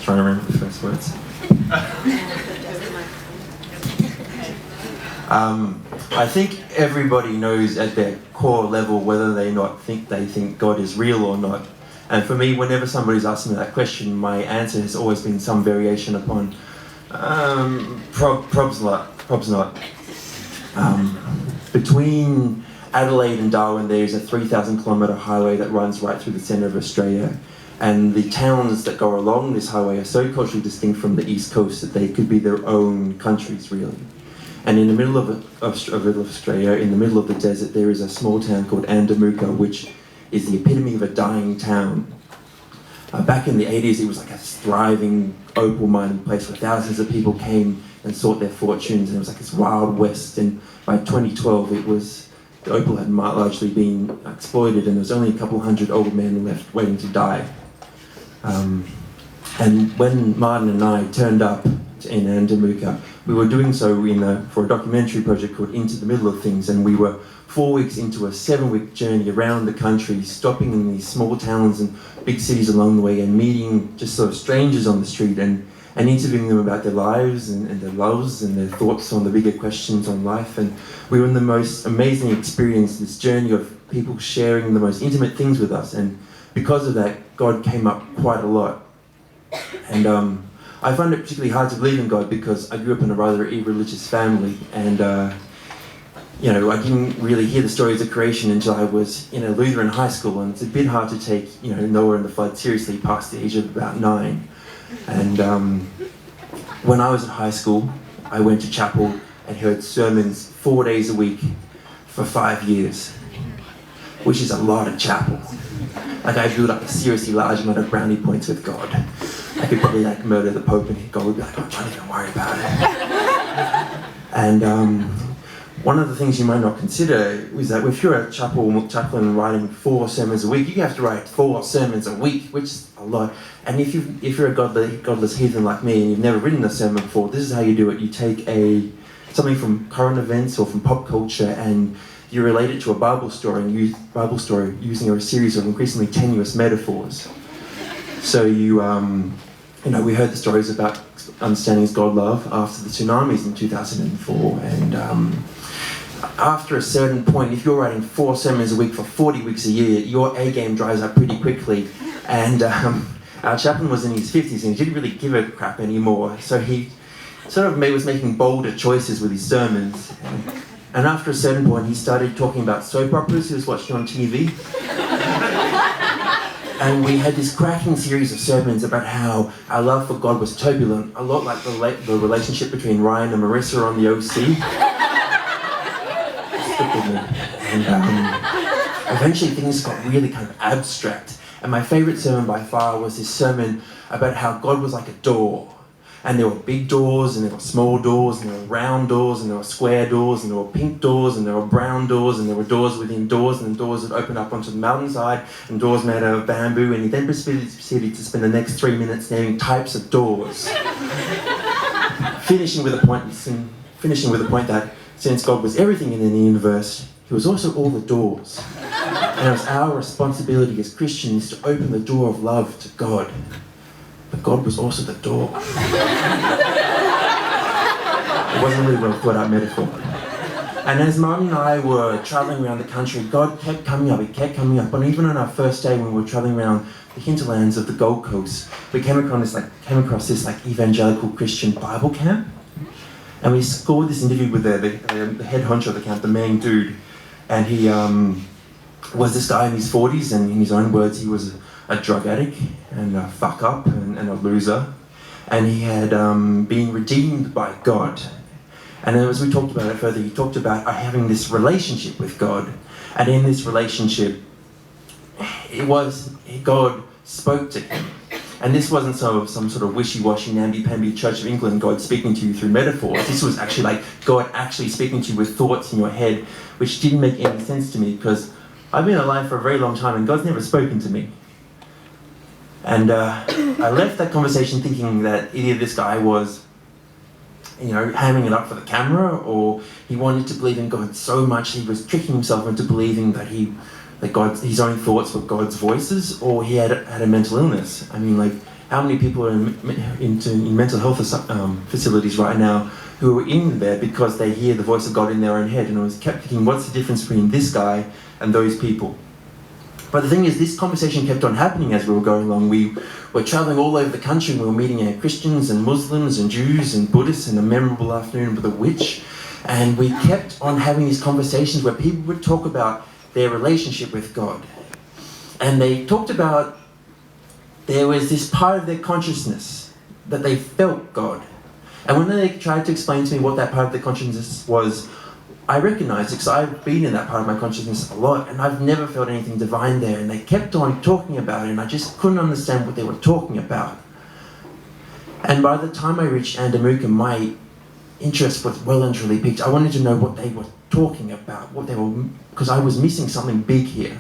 trying to remember the first words. I think everybody knows at their core level whether they think God is real or not. And for me, whenever somebody's asking me that question, my answer has always been some variation upon probs not. Between Adelaide and Darwin, there's a 3,000 kilometre highway that runs right through the centre of Australia. And the towns that go along this highway are so culturally distinct from the east coast that they could be their own countries, really. And in the middle of Australia, in the middle of the desert, there is a small town called Andamuka, which is the epitome of a dying town. Back in the 80s, it was like a thriving opal mining place where thousands of people came and sought their fortunes, and it was like this wild west. And by 2012, the opal had largely been exploited, and there was only a couple hundred old men left waiting to die. And when Martin and I turned up in Andamuka, we were doing so for a documentary project called Into the Middle of Things, and we were 4 weeks into a 7-week journey around the country, stopping in these small towns and big cities along the way and meeting just sort of strangers on the street and interviewing them about their lives and their loves and their thoughts on the bigger questions on life. And we were in the most amazing experience, this journey of people sharing the most intimate things with us, and because of that, God came up quite a lot. And I find it particularly hard to believe in God because I grew up in a rather irreligious family, and I didn't really hear the stories of creation until I was in a Lutheran high school, and it's a bit hard to take Noah and the flood seriously past the age of about 9. And when I was at high school, I went to chapel and heard sermons 4 days a week for 5 years, which is a lot of chapel. Like, I built up a seriously large amount of brownie points with God. I could probably murder the Pope and God would be like, oh, don't even worry about it. And one of the things you might not consider is that if you're a chaplain writing 4 sermons a week, you have to write 4 sermons a week, which is a lot. And if you're a godless heathen like me and you've never written a sermon before, this is how you do it. You take something from current events or from pop culture and you relate it to a Bible story and use Bible story using a series of increasingly tenuous metaphors. So we heard the stories about understanding God love after the tsunamis in 2004, and after a certain point, if you're writing 4 sermons a week for 40 weeks a year, your A game dries up pretty quickly. And our chaplain was in his 50s and he didn't really give a crap anymore, so he sort of was making bolder choices with his sermons. And after a certain point, he started talking about soap operas he was watching on TV. And we had this cracking series of sermons about how our love for God was turbulent, a lot like the relationship between Ryan and Marissa on the OC. And eventually things got really kind of abstract. And my favourite sermon by far was this sermon about how God was like a door. And there were big doors, and there were small doors, and there were round doors, and there were square doors, and there were pink doors, and there were brown doors, and there were doors within doors, and doors that opened up onto the mountainside, and doors made out of bamboo. And he then proceeded to spend the next 3 minutes naming types of doors, finishing with the point that since God was everything in the universe, he was also all the doors. And it was our responsibility as Christians to open the door of love to God. But God was also the door. It wasn't really well thought out metaphor. And as Martin and I were travelling around the country, God kept coming up, He kept coming up. And even on our first day when we were travelling around the hinterlands of the Gold Coast, we came across this evangelical Christian Bible camp. And we scored this interview with the head honcho of the camp, the main dude. And he was this guy in his 40s, and in his own words, he was a drug addict and a fuck up and a loser, and he had been redeemed by God. And then as we talked about it further, he talked about having this relationship with God, and in this relationship, God spoke to him. And this wasn't some sort of wishy-washy, namby-pamby Church of England God speaking to you through metaphors. This was actually like God actually speaking to you with thoughts in your head, which didn't make any sense to me because I've been alive for a very long time and God's never spoken to me. And I left that conversation thinking that either this guy was, hamming it up for the camera, or he wanted to believe in God so much he was tricking himself into believing that his own thoughts were God's voices, or he had a mental illness. I mean, how many people are in mental health facilities right now who are in there because they hear the voice of God in their own head. And I was kept thinking, what's the difference between this guy and those people? But the thing is, this conversation kept on happening as we were going along. We were travelling all over the country, and we were meeting Christians and Muslims and Jews and Buddhists in a memorable afternoon with a witch. And we kept on having these conversations where people would talk about their relationship with God. And they talked about there was this part of their consciousness that they felt God. And when they tried to explain to me what that part of their consciousness was, I recognised it because I've been in that part of my consciousness a lot, and I've never felt anything divine there. And they kept on talking about it, and I just couldn't understand what they were talking about. And by the time I reached Andamuka, my interest was well and truly piqued. I wanted to know what they were talking about, because I was missing something big here.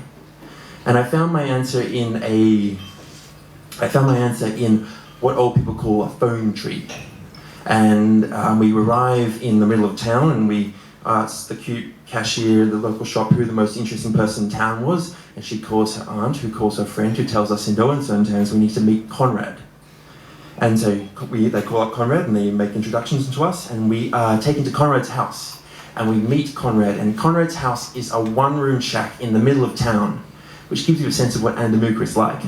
And I found my answer in what old people call a phone tree. And we arrive in the middle of town, and we asked the cute cashier at the local shop who the most interesting person in town was, and she calls her aunt, who calls her friend, who tells us in no uncertain terms we need to meet Conrad. And so they call up Conrad and they make introductions to us, and we are taken to Conrad's house. And we meet Conrad, and Conrad's house is a one-room shack in the middle of town, which gives you a sense of what Andamuka is like.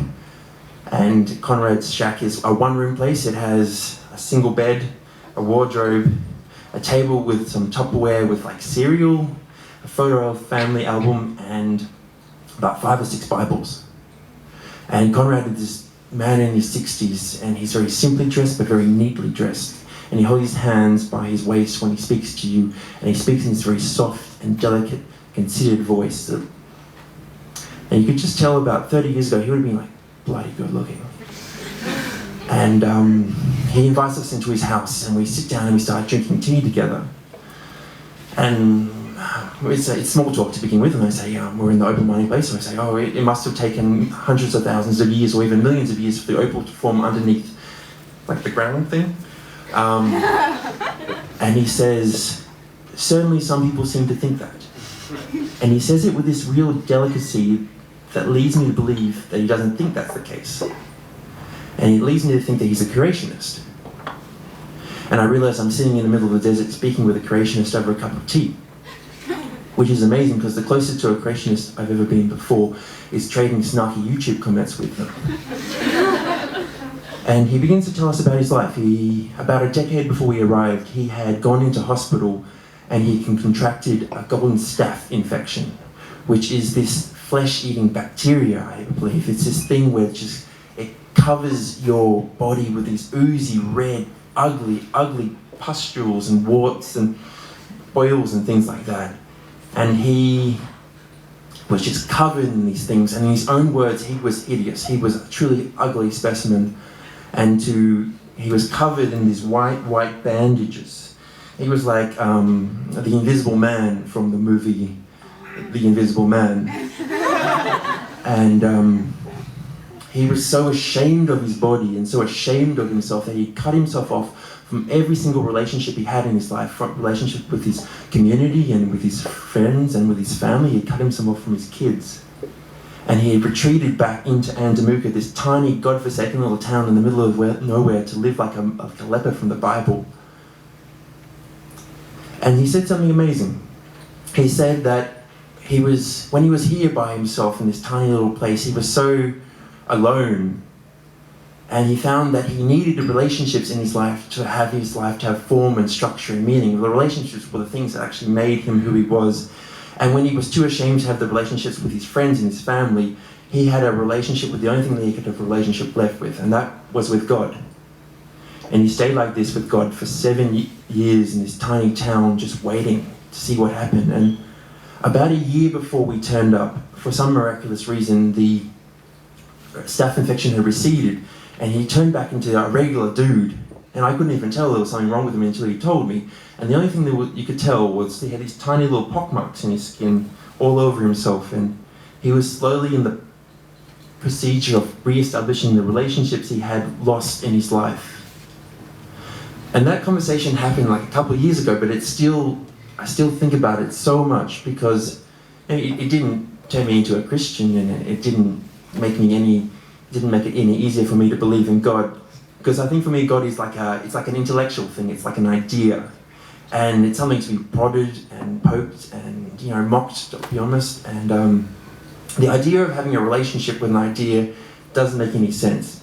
And Conrad's shack is a one-room place. It has a single bed, a wardrobe, a table with some Tupperware with like cereal, a photo of family album, and about 5 or 6 Bibles. And Conrad is this man in his 60s, and he's very simply dressed but very neatly dressed. And he holds his hands by his waist when he speaks to you, and he speaks in this very soft and delicate, considered voice. And you could just tell about 30 years ago he would have been like bloody good looking. And he invites us into his house, and we sit down and we start drinking tea together. And it's small talk to begin with, and I say, we're in the opal mining place, so I say, it must have taken hundreds of thousands of years or even millions of years for the opal to form underneath, like the ground thing. And he says, certainly some people seem to think that. And he says it with this real delicacy that leads me to believe that he doesn't think that's the case. And it leads me to think that he's a creationist. And I realise I'm sitting in the middle of the desert speaking with a creationist over a cup of tea. Which is amazing, because the closest to a creationist I've ever been before is trading snarky YouTube comments with them. And he begins to tell us about his life. About a decade before we arrived, he had gone into hospital and he contracted a golden staph infection, which is this flesh-eating bacteria, I believe. It's this thing where it covers your body with these oozy, red, ugly pustules and warts and boils and things like that. And he was just covered in these things, and in his own words, he was hideous. He was a truly ugly specimen, and he was covered in these white bandages. He was like the Invisible Man from the movie The Invisible Man. And he was so ashamed of his body and so ashamed of himself that he cut himself off from every single relationship he had in his life, from relationship with his community and with his friends and with his family. He cut himself off from his kids. And he had retreated back into Andamuka, this tiny, godforsaken little town in the middle of nowhere, to live like a leper from the Bible. And he said something amazing. He said that when he was here by himself in this tiny little place, he was so alone. And he found that he needed the relationships in his life to have form and structure and meaning. The relationships were the things that actually made him who he was. And when he was too ashamed to have the relationships with his friends and his family, he had a relationship with the only thing that he could have a relationship left with, and that was with God. And he stayed like this with God for 7 years in this tiny town, just waiting to see what happened. And about a year before we turned up, for some miraculous reason, the staph infection had receded, and he turned back into a regular dude. And I couldn't even tell there was something wrong with him until he told me. And the only thing that you could tell was he had these tiny little pockmarks in his skin all over himself. And he was slowly in the procedure of re-establishing the relationships he had lost in his life. And that conversation happened like a couple of years ago, but I still think about it so much, because it didn't turn me into a Christian, and it didn't make me any didn't make it any easier for me to believe in God. Because I think for me, God is it's like an intellectual thing. It's like an idea. And it's something to be prodded and poked and, mocked, to be honest. And the idea of having a relationship with an idea doesn't make any sense.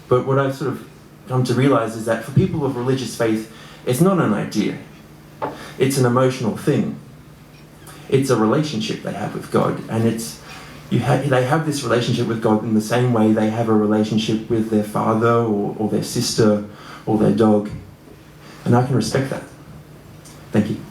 But what I've sort of come to realize is that for people of religious faith, it's not an idea. It's an emotional thing. It's a relationship they have with God. And they have this relationship with God in the same way they have a relationship with their father or their sister or their dog. And I can respect that. Thank you.